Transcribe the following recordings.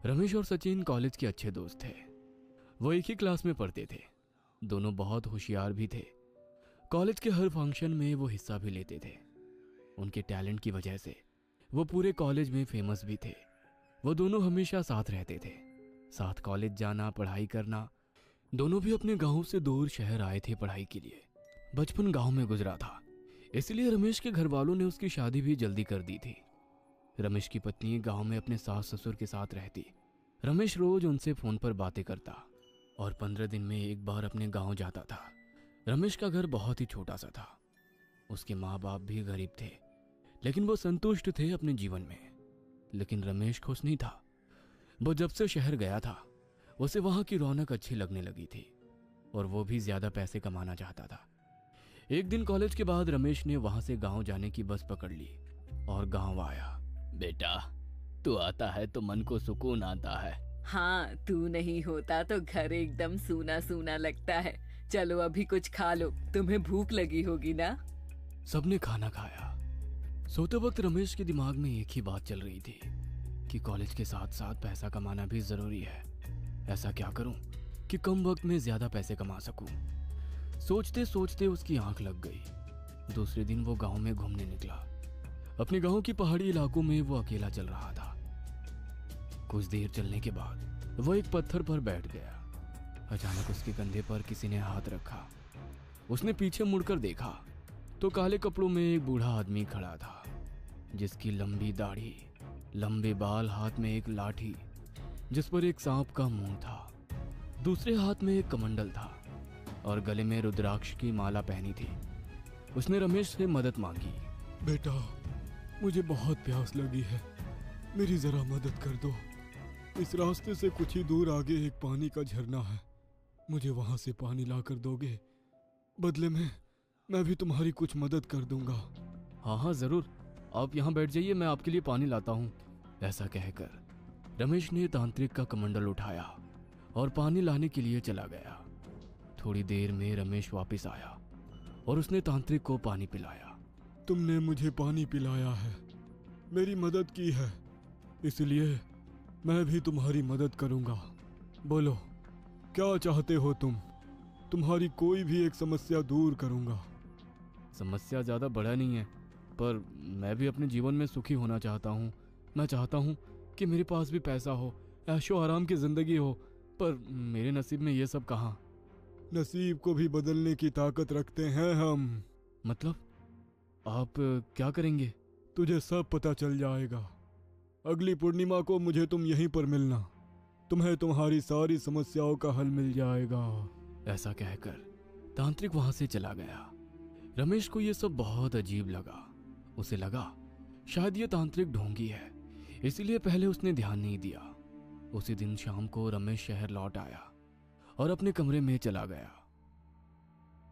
रमेश और सचिन कॉलेज के अच्छे दोस्त थे। वो एक ही क्लास में पढ़ते थे। दोनों बहुत होशियार भी थे। कॉलेज के हर फंक्शन में वो हिस्सा भी लेते थे। उनके टैलेंट की वजह से वो पूरे कॉलेज में फेमस भी थे। वो दोनों हमेशा साथ रहते थे, साथ कॉलेज जाना, पढ़ाई करना। दोनों भी अपने गांव से दूर शहर आए थे पढ़ाई के लिए। बचपन गांव में गुजरा था, इसलिए रमेश के घर वालों ने उसकी शादी भी जल्दी कर दी थी। रमेश की पत्नी गांव में अपने सास ससुर के साथ रहती। रमेश रोज उनसे फोन पर बातें करता और 15 दिन में एक बार अपने गांव जाता था। रमेश का घर बहुत ही छोटा सा था। उसके माँ बाप भी गरीब थे, लेकिन वो संतुष्ट थे अपने जीवन में। लेकिन रमेश खुश नहीं था। वो जब से शहर गया था, उसे वहां की रौनक अच्छी लगने लगी थी और वो भी ज्यादा पैसे कमाना चाहता था। एक दिन कॉलेज के बाद रमेश ने वहां से गांव जाने की बस पकड़ ली और गांव आया। बेटा, तू आता है तो मन को सुकून आता है। हाँ, तू नहीं होता तो घर एकदम सूना सूना लगता है। चलो अभी कुछ खा लो, तुम्हें भूख लगी होगी ना। सबने खाना खाया। सोते वक्त रमेश के दिमाग में एक ही बात चल रही थी कि कॉलेज के साथ साथ पैसा कमाना भी जरूरी है। ऐसा क्या करूं कि कम वक्त में ज्यादा पैसे कमा सकूं। सोचते सोचते उसकी आंख लग गई। दूसरे दिन वो गांव में घूमने निकला। अपने गांव की पहाड़ी इलाकों में वो अकेला चल रहा था। कुछ देर चलने के बाद वो एक पत्थर पर बैठ गया। अचानक उसके कंधे पर किसी ने हाथ रखा। उसने पीछे मुड़कर देखा तो काले कपड़ों में एक बूढ़ा आदमी खड़ा था, जिसकी लंबी दाढ़ी, लंबे बाल, हाथ में एक लाठी जिस पर एक सांप का मुंह था। दूसरे हाथ में एक कमंडल था और गले में रुद्राक्ष की माला पहनी थी। उसने रमेश से मदद मांगी। बेटा, मुझे बहुत प्यास लगी है, मेरी जरा मदद कर दो। इस रास्ते से कुछ ही दूर आगे एक पानी का झरना है, मुझे वहां से पानी ला कर दोगे? बदले में मैं भी तुम्हारी कुछ मदद कर दूंगा। हाँ हाँ जरूर, आप यहाँ बैठ जाइए, मैं आपके लिए पानी लाता हूँ। ऐसा कहकर रमेश ने तांत्रिक का कमंडल उठाया और पानी लाने के लिए चला गया। थोड़ी देर में रमेश वापस आया और उसने तांत्रिक को पानी पिलाया। तुमने मुझे पानी पिलाया है, मेरी मदद की है, इसलिए मैं भी तुम्हारी मदद करूंगा। बोलो, क्या चाहते हो तुम? तुम्हारी कोई भी एक समस्या दूर करूंगा। समस्या ज्यादा बड़ा नहीं है, पर मैं भी अपने जीवन में सुखी होना चाहता हूँ। मैं चाहता हूँ कि मेरे पास भी पैसा हो, ऐशो आराम की जिंदगी हो, पर मेरे नसीब में ये सब कहाँ। नसीब को भी बदलने की ताकत रखते हैं हम। मतलब आप क्या करेंगे? तुझे सब पता चल जाएगा। अगली पूर्णिमा को मुझे तुम यहीं पर मिलना, तुम्हें तुम्हारी सारी समस्याओं का हल मिल जाएगा। ऐसा कहकर तांत्रिक वहां से चला गया। रमेश को यह सब बहुत अजीब लगा। उसे लगा शायद ये तांत्रिक ढोंगी है, इसलिए पहले उसने ध्यान नहीं दिया। उसी दिन शाम को रमेश शहर लौट आया और अपने कमरे में चला गया।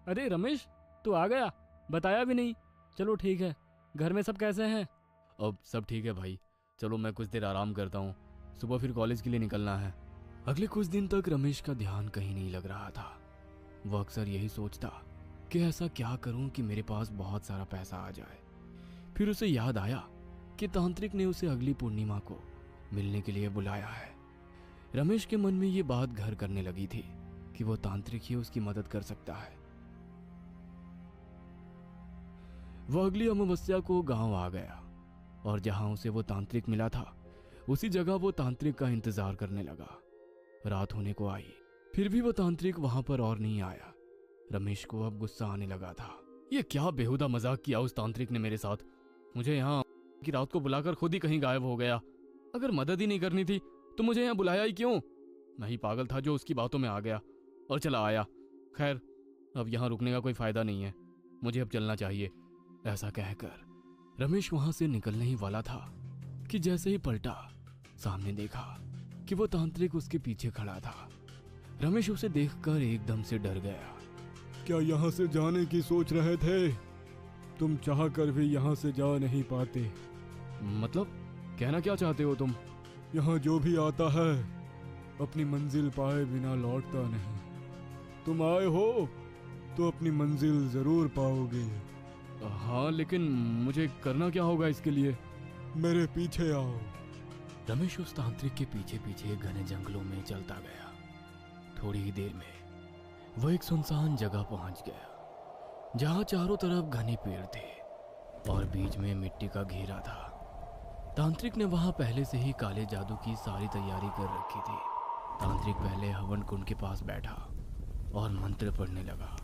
अरे रमेश, तू आ गया, बताया भी नहीं। चलो ठीक है, घर में सब कैसे हैं? अब सब ठीक है भाई, चलो मैं कुछ देर आराम करता हूँ, सुबह फिर कॉलेज के लिए निकलना है। अगले कुछ दिन तक रमेश का ध्यान कहीं नहीं लग रहा था। वो अक्सर यही सोचता कि ऐसा क्या करूं कि मेरे पास बहुत सारा पैसा आ जाए। फिर उसे याद आया कि तांत्रिक ने उसे अगली पूर्णिमा को मिलने के लिए बुलाया है। रमेश के मन में ये बात घर करने लगी थी कि वो तांत्रिक ही उसकी मदद कर सकता है। वो अगली अमावस्या को गांव आ गया और जहां उसे वो तांत्रिक मिला था, उसी जगह वो तांत्रिक का इंतजार करने लगा। रात होने को आई, फिर भी वो तांत्रिक वहां पर और नहीं आया। रमेश को अब गुस्सा आने लगा था। ये क्या बेहुदा मजाक किया उस तांत्रिक ने मेरे साथ। मुझे यहाँ की रात को बुलाकर खुद ही कहीं गायब हो गया। अगर मदद ही नहीं करनी थी तो मुझे यहाँ बुलाया ही क्यों? मैं ही पागल था जो उसकी बातों में आ गया और चला आया। खैर, अब यहाँ रुकने का कोई फायदा नहीं है, मुझे अब चलना चाहिए। ऐसा कहकर रमेश वहां से निकलने ही वाला था कि जैसे ही पलटा, सामने देखा कि वो तांत्रिक उसके पीछे खड़ा था। रमेश उसे देखकर एकदम से डर गया। क्या यहाँ से जाने की सोच रहे थे? तुम चाह कर भी यहाँ से जा नहीं पाते। मतलब कहना क्या चाहते हो तुम? यहाँ जो भी आता है अपनी मंजिल पाए बिना लौटता नहीं। तुम आए हो तो अपनी मंजिल जरूर पाओगे। हाँ, लेकिन मुझे करना क्या होगा इसके लिए? मेरे पीछे आओ, रमेश उस तांत्रिक के पीछे पीछे घने जंगलों में चलता गया। थोड़ी ही देर में वह एक सुनसान जगह पहुंच गया, जहां चारों तरफ घने पेड़ थे और बीच में मिट्टी का घेरा था। तांत्रिक ने वहां पहले से ही काले जादू की सारी तैयारी कर रखी थी। तांत्रिक पहले हवन कुंड के पास बैठा और मंत्र पढ़ने लगा।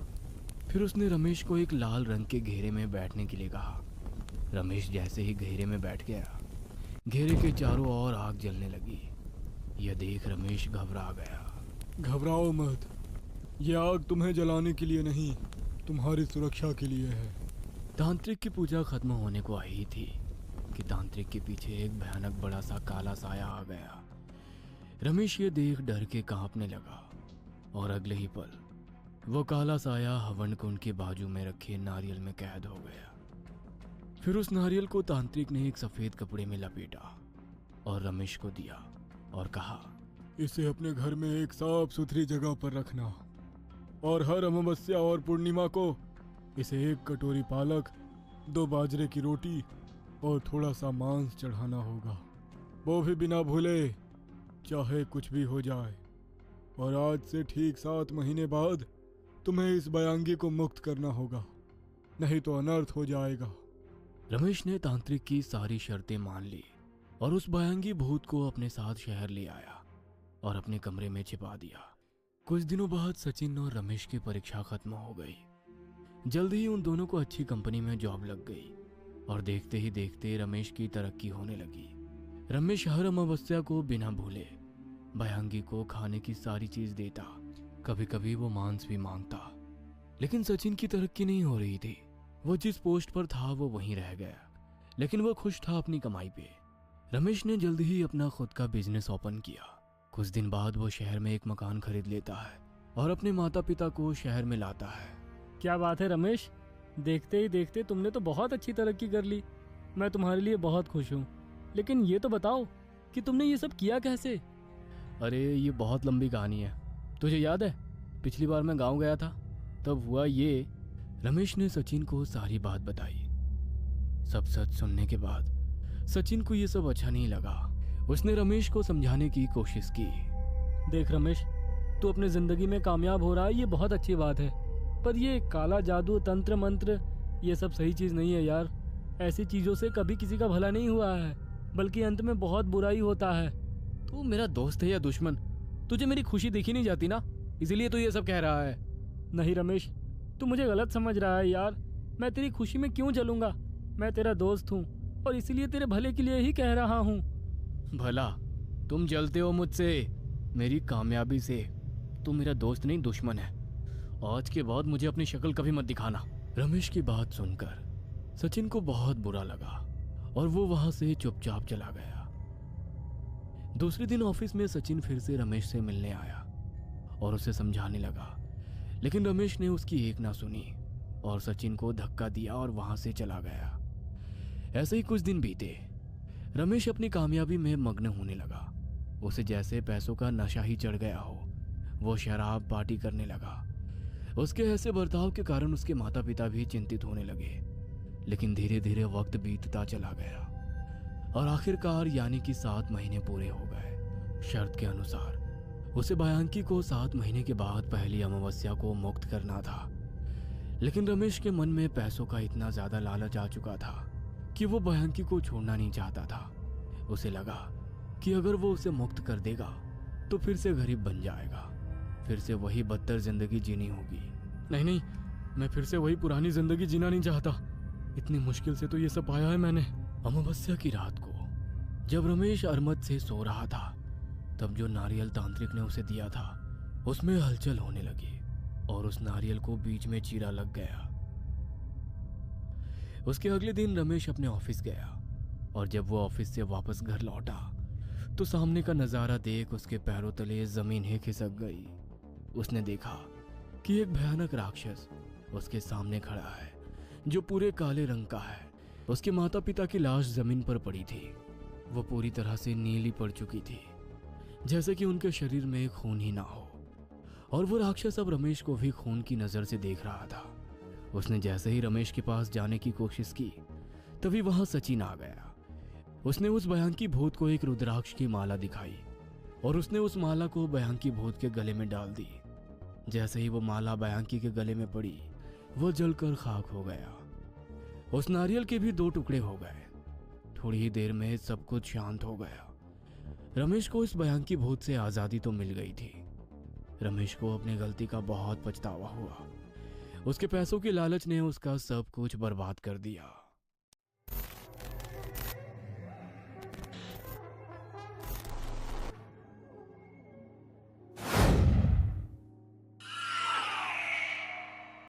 फिर उसने रमेश को एक लाल रंग के घेरे में बैठने के लिए कहा। रमेश जैसे ही घेरे में बैठ गया, घेरे के चारों ओर आग जलने लगी। यह देख रमेश घबरा गया। घबराओ मत, ये आग तुम्हें जलाने के लिए नहीं, तुम्हारी सुरक्षा के लिए है। तांत्रिक की पूजा खत्म होने को आई थी कि तांत्रिक के पीछे एक भयानक बड़ा सा काला साया आ गया। रमेश ये देख डर के कांपने लगा और अगले ही पल वो काला साया हवन कुंड के बाजू में रखे नारियल में कैद हो गया। फिर उस नारियल को तांत्रिक ने एक सफेद कपड़े में लपेटा और रमेश को दिया और कहा, इसे अपने घर में एक साफ सुथरी जगह पर रखना और हर अमावस्या और पूर्णिमा को इसे एक कटोरी पालक, 2 बाजरे की रोटी और थोड़ा सा मांस चढ़ाना होगा। वो भी बिना भूले, चाहे कुछ भी हो जाए। और आज से ठीक 7 महीने बाद तुम्हें इस बयांगी को मुक्त करना होगा, नहीं तो अनर्थ हो जाएगा। रमेश ने तांत्रिक की सारी शर्तें मान ली और उस भयांगी भूत को अपने साथ शहर ले आया और अपने कमरे में छिपा दिया। कुछ दिनों बाद सचिन और रमेश की परीक्षा खत्म हो गई। जल्द ही उन दोनों को अच्छी कंपनी में जॉब लग गई और देखते ही देखते रमेश की तरक्की होने लगी। रमेश हर अमावस्या को बिना भूले भयांगी को खाने की सारी चीज देता। कभी कभी वो मांस भी मांगता। लेकिन सचिन की तरक्की नहीं हो रही थी। वो जिस पोस्ट पर था वो वहीं रह गया, लेकिन वो खुश था अपनी कमाई पे। रमेश ने जल्द ही अपना खुद का बिजनेस ओपन किया। कुछ दिन बाद वो शहर में एक मकान खरीद लेता है और अपने माता पिता को शहर में लाता है। क्या बात है रमेश, देखते ही देखते तुमने तो बहुत अच्छी तरक्की कर ली। मैं तुम्हारे लिए बहुत खुश हूँ। लेकिन ये तो बताओ कि तुमने ये सब किया कैसे? अरे ये बहुत लंबी कहानी है। तुझे याद है पिछली बार मैं गांव गया था, तब हुआ ये। रमेश ने सचिन को सारी बात बताई। सब सच सुनने के बाद सचिन को ये सब अच्छा नहीं लगा। उसने रमेश को समझाने की कोशिश की। देख रमेश, तू अपने जिंदगी में कामयाब हो रहा है, ये बहुत अच्छी बात है, पर ये काला जादू, तंत्र मंत्र, ये सब सही चीज नहीं है यार। ऐसी चीजों से कभी किसी का भला नहीं हुआ है, बल्कि अंत में बहुत बुराई होता है। तू मेरा दोस्त है या दुश्मन? तुझे मेरी खुशी देखी नहीं जाती ना, इसीलिए तो ये सब कह रहा है। नहीं रमेश, तू मुझे गलत समझ रहा है यार। मैं तेरी खुशी में क्यों जलूंगा? मैं तेरा दोस्त हूँ और इसीलिए तेरे भले के लिए ही कह रहा हूँ। भला तुम जलते हो मुझसे, मेरी कामयाबी से। तू मेरा दोस्त नहीं दुश्मन है। आज के बाद मुझे अपनी शक्ल कभी मत दिखाना। रमेश की बात सुनकर सचिन को बहुत बुरा लगा और वो वहां से चुपचाप चला गया। दूसरे दिन ऑफिस में सचिन फिर से रमेश से मिलने आया और उसे समझाने लगा, लेकिन रमेश ने उसकी एक ना सुनी और सचिन को धक्का दिया और वहां से चला गया। ऐसे ही कुछ दिन बीते। रमेश अपनी कामयाबी में मग्न होने लगा। उसे जैसे पैसों का नशा ही चढ़ गया हो। वो शराब पार्टी करने लगा। उसके ऐसे बर्ताव के कारण उसके माता पिता भी चिंतित होने लगे। लेकिन धीरे धीरे वक्त बीतता चला गया और आखिरकार यानी कि 7 महीने पूरे हो गए। शर्त के अनुसार उसे भयांकी को 7 महीने के बाद पहली अमावस्या को मुक्त करना था। लेकिन रमेश के मन में पैसों का इतना ज्यादा लालच आ चुका था कि वो भयांकी को छोड़ना नहीं चाहता था। उसे लगा कि अगर वो उसे मुक्त कर देगा तो फिर से गरीब बन जाएगा, फिर से वही बदतर जिंदगी जीनी होगी। नहीं नहीं, मैं फिर से वही पुरानी जिंदगी जीना नहीं चाहता। इतनी मुश्किल से तो ये सब पाया है मैंने। अमावस्या की रात को जब रमेश अरमद से सो रहा था, तब जो नारियल तांत्रिक ने उसे दिया था उसमें हलचल होने लगी और उस नारियल को बीच में चीरा लग गया। उसके अगले दिन रमेश अपने ऑफिस गया और जब वो ऑफिस से वापस घर लौटा तो सामने का नजारा देख उसके पैरों तले जमीन ही खिसक गई। उसने देखा कि एक भयानक राक्षस उसके सामने खड़ा है जो पूरे काले रंग का है। उसके माता पिता की लाश जमीन पर पड़ी थी। वो पूरी तरह से नीली पड़ चुकी थी, जैसे कि उनके शरीर में खून ही ना हो। और वो राक्षस अब रमेश को भी खून की नजर से देख रहा था। उसने जैसे ही रमेश के पास जाने की कोशिश की, तभी वहां सचिन आ गया। उसने उस भयांकी भूत को एक रुद्राक्ष की माला दिखाई और उसने उस माला को भयांकी भूत के गले में डाल दी। जैसे ही वो माला भयांकी के गले में पड़ी, वो जलकर खाक हो गया। उस नारियल के भी 2 टुकड़े हो गए। थोड़ी ही देर में सब कुछ शांत हो गया। रमेश को इस भयांकी भूत से आजादी तो मिल गई थी। रमेश को अपनी गलती का बहुत पछतावा हुआ। उसके पैसों की लालच ने उसका सब कुछ बर्बाद कर दिया।